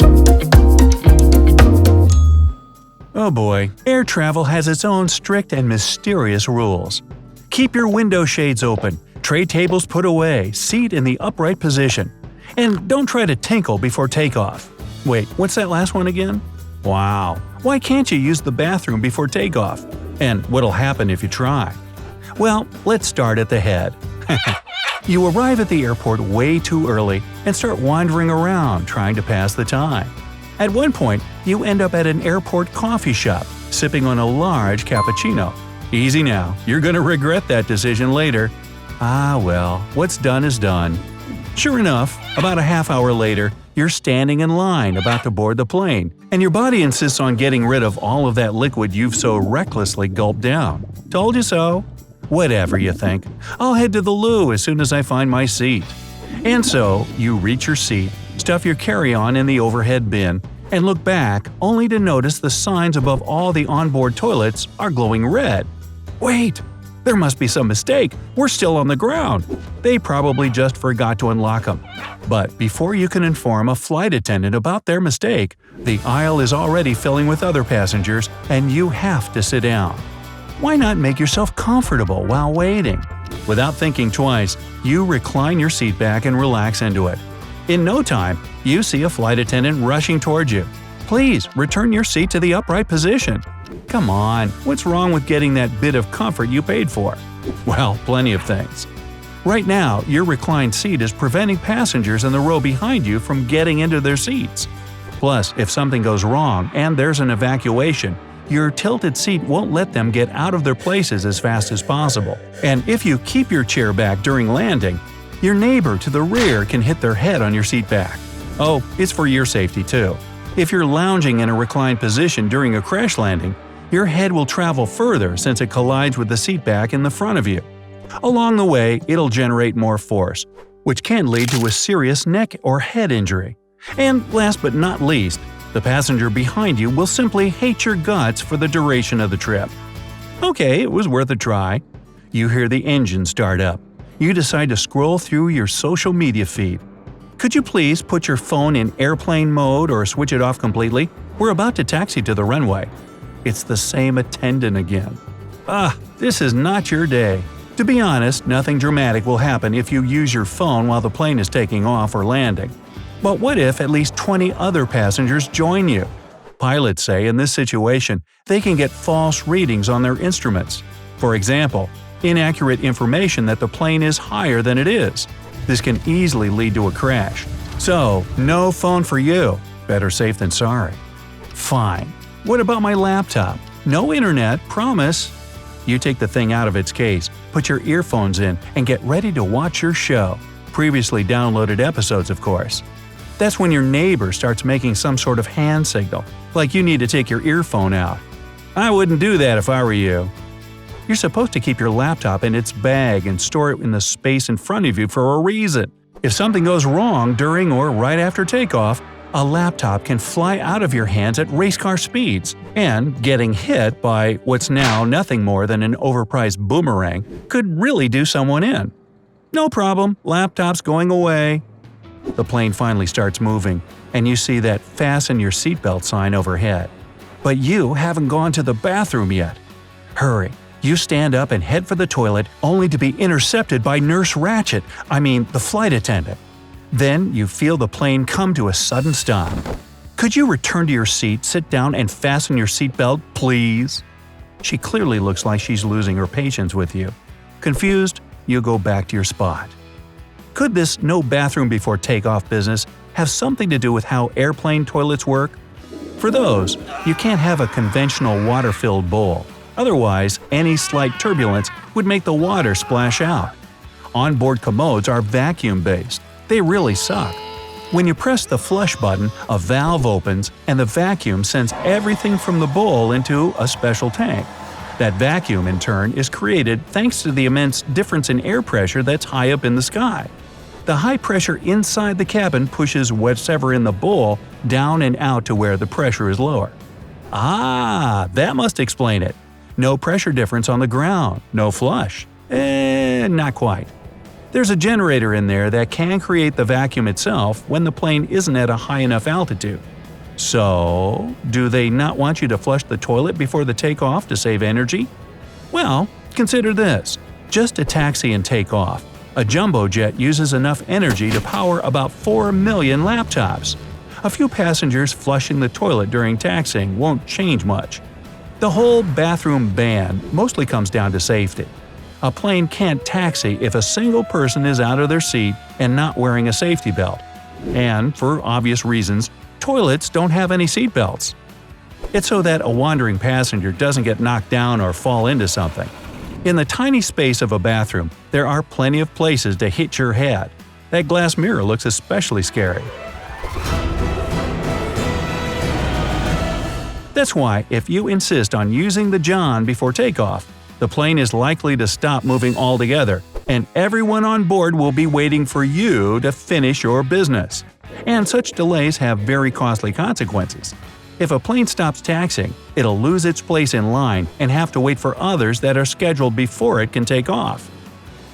Oh boy, air travel has its own strict and mysterious rules. Keep your window shades open, tray tables put away, seat in the upright position. And don't try to tinkle before takeoff. Wait, what's that last one again? Wow, why can't you use the bathroom before takeoff? And what'll happen if you try? Well, let's start at the head. You arrive at the airport way too early and start wandering around trying to pass the time. At one point, you end up at an airport coffee shop, sipping on a large cappuccino. Easy now, you're gonna regret that decision later. Ah well, what's done is done. Sure enough, about a half hour later, you're standing in line about to board the plane, and your body insists on getting rid of all of that liquid you've so recklessly gulped down. Told you so. Whatever, you think. I'll head to the loo as soon as I find my seat. And so, you reach your seat, stuff your carry-on in the overhead bin, and look back only to notice the signs above all the onboard toilets are glowing red. Wait! There must be some mistake. We're still on the ground. They probably just forgot to unlock them. But before you can inform a flight attendant about their mistake, the aisle is already filling with other passengers and you have to sit down. Why not make yourself comfortable while waiting? Without thinking twice, you recline your seat back and relax into it. In no time, you see a flight attendant rushing towards you. Please return your seat to the upright position. Come on, what's wrong with getting that bit of comfort you paid for? Well, plenty of things. Right now, your reclined seat is preventing passengers in the row behind you from getting into their seats. Plus, if something goes wrong and there's an evacuation, your tilted seat won't let them get out of their places as fast as possible. And if you keep your chair back during landing, your neighbor to the rear can hit their head on your seat back. Oh, it's for your safety too. If you're lounging in a reclined position during a crash landing, your head will travel further since it collides with the seat back in the front of you. Along the way, it'll generate more force, which can lead to a serious neck or head injury. And last but not least, the passenger behind you will simply hate your guts for the duration of the trip. Okay, it was worth a try. You hear the engine start up. You decide to scroll through your social media feed. Could you please put your phone in airplane mode or switch it off completely? We're about to taxi to the runway. It's the same attendant again. This is not your day. To be honest, nothing dramatic will happen if you use your phone while the plane is taking off or landing. But what if at least 20 other passengers join you? Pilots say in this situation, they can get false readings on their instruments. For example, inaccurate information that the plane is higher than it is. This can easily lead to a crash. So, no phone for you. Better safe than sorry. Fine. What about my laptop? No internet, promise. You take the thing out of its case, put your earphones in, and get ready to watch your show. Previously downloaded episodes, of course. That's when your neighbor starts making some sort of hand signal, like you need to take your earphone out. I wouldn't do that if I were you. You're supposed to keep your laptop in its bag and store it in the space in front of you for a reason. If something goes wrong during or right after takeoff, a laptop can fly out of your hands at race car speeds, and getting hit by what's now nothing more than an overpriced boomerang could really do someone in. No problem, laptop's going away. The plane finally starts moving, and you see that "Fasten your seatbelt" sign overhead. But you haven't gone to the bathroom yet. Hurry. You stand up and head for the toilet, only to be intercepted by Nurse Ratchet, the flight attendant. Then you feel the plane come to a sudden stop. Could you return to your seat, sit down, and fasten your seatbelt, please? She clearly looks like she's losing her patience with you. Confused, you go back to your spot. Could this no bathroom before takeoff business have something to do with how airplane toilets work? For those, you can't have a conventional water-filled bowl. Otherwise, any slight turbulence would make the water splash out. Onboard commodes are vacuum-based. They really suck. When you press the flush button, a valve opens and the vacuum sends everything from the bowl into a special tank. That vacuum, in turn, is created thanks to the immense difference in air pressure that's high up in the sky. The high pressure inside the cabin pushes whatever in the bowl down and out to where the pressure is lower. That must explain it. No pressure difference on the ground, no flush. Not quite. There's a generator in there that can create the vacuum itself when the plane isn't at a high enough altitude. So, do they not want you to flush the toilet before the takeoff to save energy? Well, consider this. Just to taxi and take off, a jumbo jet uses enough energy to power about 4 million laptops. A few passengers flushing the toilet during taxiing won't change much. The whole bathroom ban mostly comes down to safety. A plane can't taxi if a single person is out of their seat and not wearing a safety belt. And, for obvious reasons, toilets don't have any seat belts. It's so that a wandering passenger doesn't get knocked down or fall into something. In the tiny space of a bathroom, there are plenty of places to hit your head. That glass mirror looks especially scary. That's why, if you insist on using the John before takeoff, the plane is likely to stop moving altogether, and everyone on board will be waiting for you to finish your business. And such delays have very costly consequences. If a plane stops taxiing, it'll lose its place in line and have to wait for others that are scheduled before it can take off.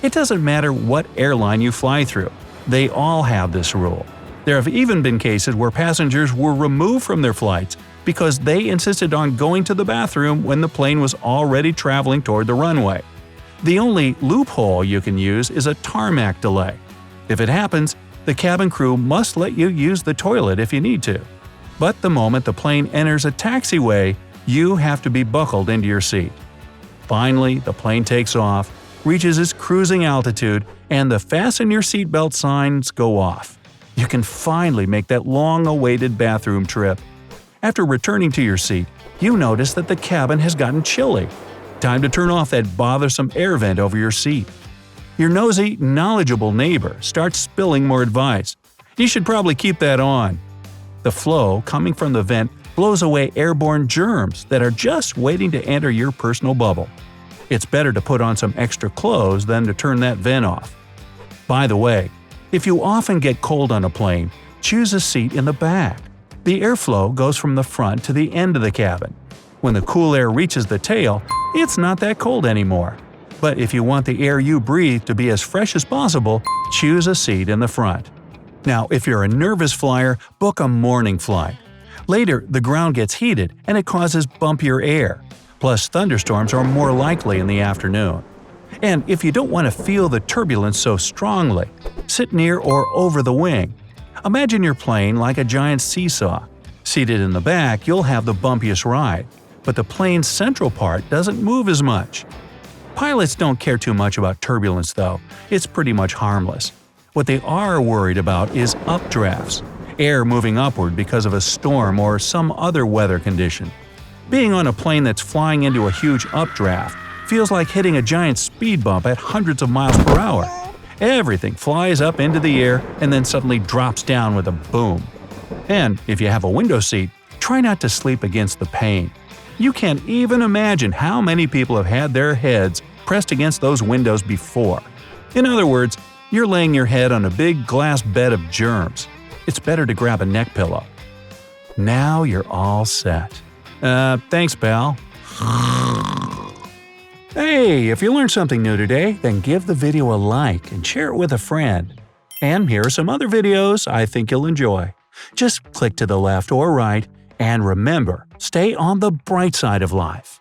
It doesn't matter what airline you fly through, they all have this rule. There have even been cases where passengers were removed from their flights because they insisted on going to the bathroom when the plane was already traveling toward the runway. The only loophole you can use is a tarmac delay. If it happens, the cabin crew must let you use the toilet if you need to. But the moment the plane enters a taxiway, you have to be buckled into your seat. Finally, the plane takes off, reaches its cruising altitude, and the fasten your seatbelt signs go off. You can finally make that long-awaited bathroom trip. After returning to your seat, you notice that the cabin has gotten chilly. Time to turn off that bothersome air vent over your seat. Your nosy, knowledgeable neighbor starts spilling more advice. You should probably keep that on. The flow coming from the vent blows away airborne germs that are just waiting to enter your personal bubble. It's better to put on some extra clothes than to turn that vent off. By the way, if you often get cold on a plane, choose a seat in the back. The airflow goes from the front to the end of the cabin. When the cool air reaches the tail, it's not that cold anymore. But if you want the air you breathe to be as fresh as possible, choose a seat in the front. Now, if you're a nervous flyer, book a morning flight. Later, the ground gets heated and it causes bumpier air. Plus, thunderstorms are more likely in the afternoon. And if you don't want to feel the turbulence so strongly, sit near or over the wing. Imagine your plane like a giant seesaw. Seated in the back, you'll have the bumpiest ride, but the plane's central part doesn't move as much. Pilots don't care too much about turbulence though, it's pretty much harmless. What they are worried about is updrafts, air moving upward because of a storm or some other weather condition. Being on a plane that's flying into a huge updraft feels like hitting a giant speed bump at hundreds of miles per hour. Everything flies up into the air and then suddenly drops down with a boom. And if you have a window seat, try not to sleep against the pain. You can't even imagine how many people have had their heads pressed against those windows before. In other words, you're laying your head on a big glass bed of germs. It's better to grab a neck pillow. Now you're all set. Thanks, pal. Hey, if you learned something new today, then give the video a like and share it with a friend. And here are some other videos I think you'll enjoy. Just click to the left or right, and remember, stay on the bright side of life.